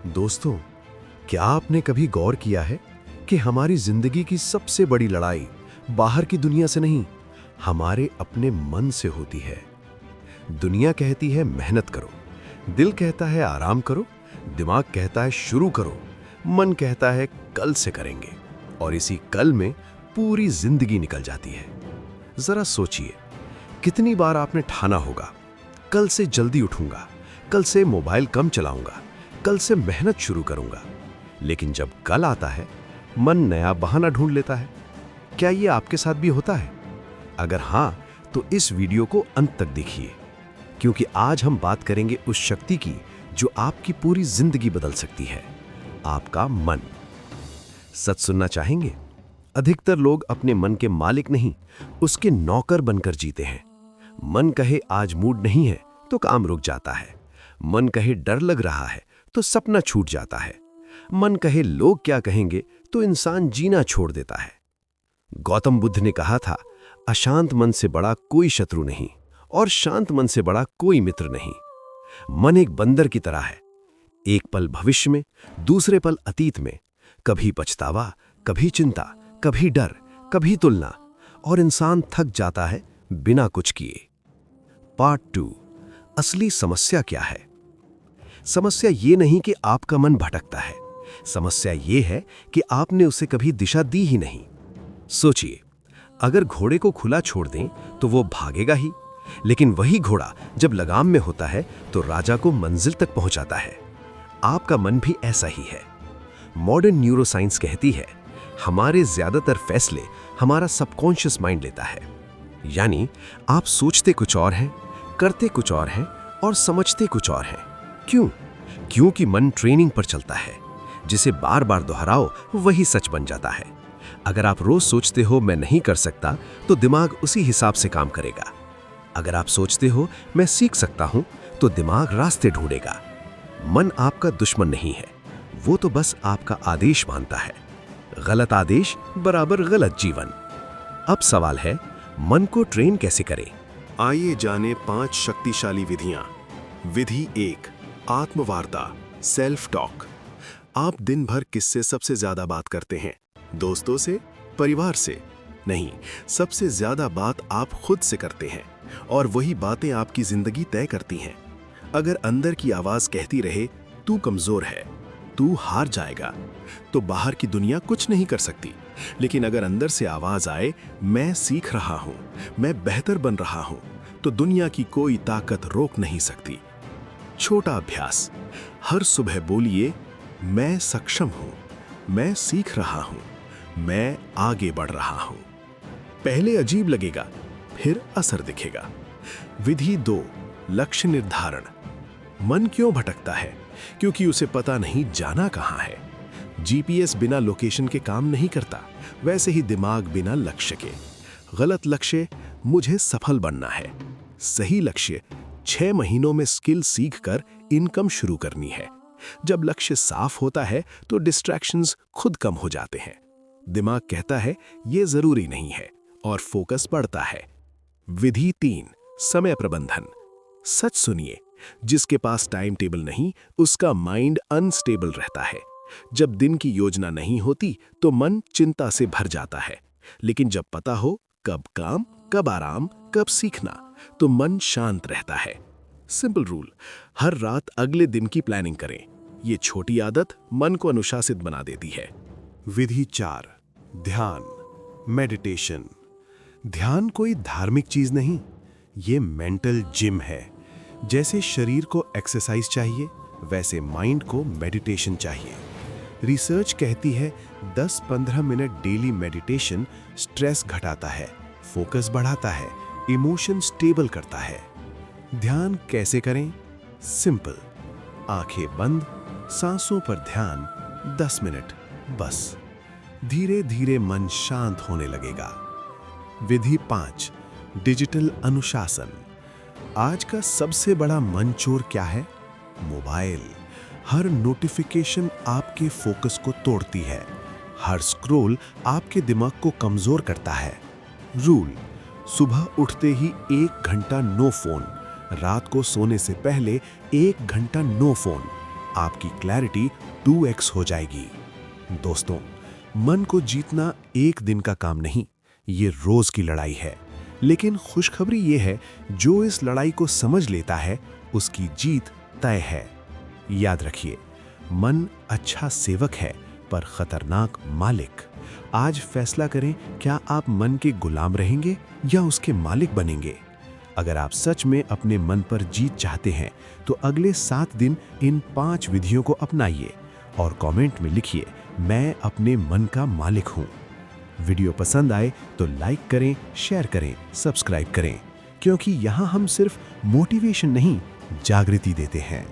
दोस्तों, क्या आपने कभी गौर किया है कि हमारी जिंदगी की सबसे बड़ी लड़ाई बाहर की दुनिया से नहीं, हमारे अपने मन से होती है। दुनिया कहती है मेहनत करो, दिल कहता है आराम करो, दिमाग कहता है शुरू करो, मन कहता है कल से करेंगे, और इसी कल में पूरी जिंदगी निकल जाती है। जरा सोचिए, कितनी बार आपने ठाना होगा, कल से जल्दी उठूंगा, कल से मोबाइल कम चलाऊंगा, कल से मेहनत शुरू करूंगा, लेकिन जब कल आता है मन नया बहाना ढूंढ लेता है। क्या ये आपके साथ भी होता है? अगर हां, तो इस वीडियो को अंत तक देखिए, क्योंकि आज हम बात करेंगे उस शक्ति की जो आपकी पूरी जिंदगी बदल सकती है, आपका मन। सच सुनना चाहेंगे? अधिकतर लोग अपने मन के मालिक नहीं, उसके नौकर बनकर जीते हैं। मन कहे आज मूड नहीं है तो काम रुक जाता है, मन कहे डर लग रहा है तो सपना छूट जाता है, मन कहे लोग क्या कहेंगे तो इंसान जीना छोड़ देता है। गौतम बुद्ध ने कहा था, अशांत मन से बड़ा कोई शत्रु नहीं और शांत मन से बड़ा कोई मित्र नहीं। मन एक बंदर की तरह है, एक पल भविष्य में, दूसरे पल अतीत में, कभी पछतावा, कभी चिंता, कभी डर, कभी तुलना, और इंसान थक जाता है बिना कुछ किए। पार्ट 2, असली समस्या क्या है? समस्या ये नहीं कि आपका मन भटकता है, समस्या ये है कि आपने उसे कभी दिशा दी ही नहीं। सोचिए, अगर घोड़े को खुला छोड़ दें तो वो भागेगा ही, लेकिन वही घोड़ा जब लगाम में होता है तो राजा को मंजिल तक पहुंचाता है। आपका मन भी ऐसा ही है। मॉडर्न न्यूरोसाइंस कहती है, हमारे ज्यादातर फैसले हमारा सबकॉन्शियस माइंड लेता है। यानी आप सोचते कुछ और हैं, करते कुछ और हैं और समझते कुछ और हैं। क्यों? क्योंकि मन ट्रेनिंग पर चलता है, जिसे बार बार दोहराओ वही सच बन जाता है। अगर आप रोज सोचते हो मैं नहीं कर सकता, तो दिमाग उसी हिसाब से काम करेगा। अगर आप सोचते हो मैं सीख सकता हूं, तो दिमाग रास्ते ढूंढेगा। मन आपका दुश्मन नहीं है, वो तो बस आपका आदेश मानता है। गलत आदेश बराबर गलत जीवन। अब सवाल है, मन को ट्रेन कैसे करें? आइए जाने 5 शक्तिशाली विधियां। विधि 1, आत्मवार्ता, सेल्फ टॉक। आप दिन भर किससे सबसे ज्यादा बात करते हैं? दोस्तों से, परिवार से? नहीं, सबसे ज्यादा बात आप खुद से करते हैं, और वही बातें आपकी जिंदगी तय करती हैं। अगर अंदर की आवाज कहती रहे तू कमजोर है, तू हार जाएगा, तो बाहर की दुनिया कुछ नहीं कर सकती। लेकिन अगर अंदर से आवाज आए मैं सीख रहा हूं, मैं बेहतर बन रहा हूं, तो दुनिया की कोई ताकत रोक नहीं सकती। छोटा अभ्यास, हर सुबह बोलिए मैं सक्षम हूं, मैं सीख रहा हूं, मैं आगे बढ़ रहा हूं। पहले अजीब लगेगा, फिर असर दिखेगा। विधि 2, लक्ष्य निर्धारण। मन क्यों भटकता है? क्योंकि उसे पता नहीं जाना कहां है। जीपीएस बिना लोकेशन के काम नहीं करता, वैसे ही दिमाग बिना लक्ष्य के। गलत लक्ष्य, मुझे सफल बनना है। सही लक्ष्य, 6 महीनों में स्किल सीखकर इनकम शुरू करनी है। जब लक्ष्य साफ होता है तो डिस्ट्रैक्शंस खुद कम हो जाते हैं। दिमाग कहता है ये जरूरी नहीं है, और फोकस बढ़ता है। विधि 3, समय प्रबंधन। सच सुनिए, जिसके पास टाइम टेबल नहीं, उसका माइंड अनस्टेबल रहता है। जब दिन की योजना नहीं होती तो मन चिंता से भर जाता है, लेकिन जब पता हो कब काम, कब आराम, कब सीखना, तो मन शांत रहता है। सिंपल रूल, हर रात अगले दिन की प्लानिंग करें। ये छोटी आदत मन को अनुशासित बना देती है। विधि 4, ध्यान, मेडिटेशन। ध्यान कोई धार्मिक चीज नहीं, ये मेंटल जिम है। जैसे शरीर को एक्सरसाइज चाहिए, वैसे माइंड को मेडिटेशन चाहिए। रिसर्च कहती है 10-15 मिनट डेली मेडिटेशन स्ट्रेस घटाता है, फोकस बढ़ाता है, इमोशन स्टेबल करता है। ध्यान कैसे करें? सिंपल, आंखें बंद, सांसों पर ध्यान 10 मिनट बस। धीरे धीरे मन शांत होने लगेगा। विधि 5, डिजिटल अनुशासन। आज का सबसे बड़ा मन चोर क्या है? मोबाइल। हर नोटिफिकेशन आपके फोकस को तोड़ती है, हर स्क्रॉल आपके दिमाग को कमजोर करता है। रूल, सुबह उठते ही 1 घंटा नो फोन, रात को सोने से पहले 1 घंटा नो फोन। आपकी क्लैरिटी 2x हो जाएगी। दोस्तों, मन को जीतना एक दिन का काम नहीं, ये रोज की लड़ाई है। लेकिन खुशखबरी ये है, जो इस लड़ाई को समझ लेता है उसकी जीत तय है। याद रखिए, मन अच्छा सेवक है पर खतरनाक मालिक। आज फैसला करें, क्या आप मन के गुलाम रहेंगे या उसके मालिक बनेंगे। अगर आप सच में अपने मन पर जीत चाहते हैं तो अगले 7 दिन इन 5 विधियों को अपनाइए और कमेंट में लिखिए, मैं अपने मन का मालिक हूं। वीडियो पसंद आए तो लाइक करें, शेयर करें, सब्सक्राइब करें, क्योंकि यहां हम सिर्फ मोटिवेशन नहीं, जागृति देते हैं।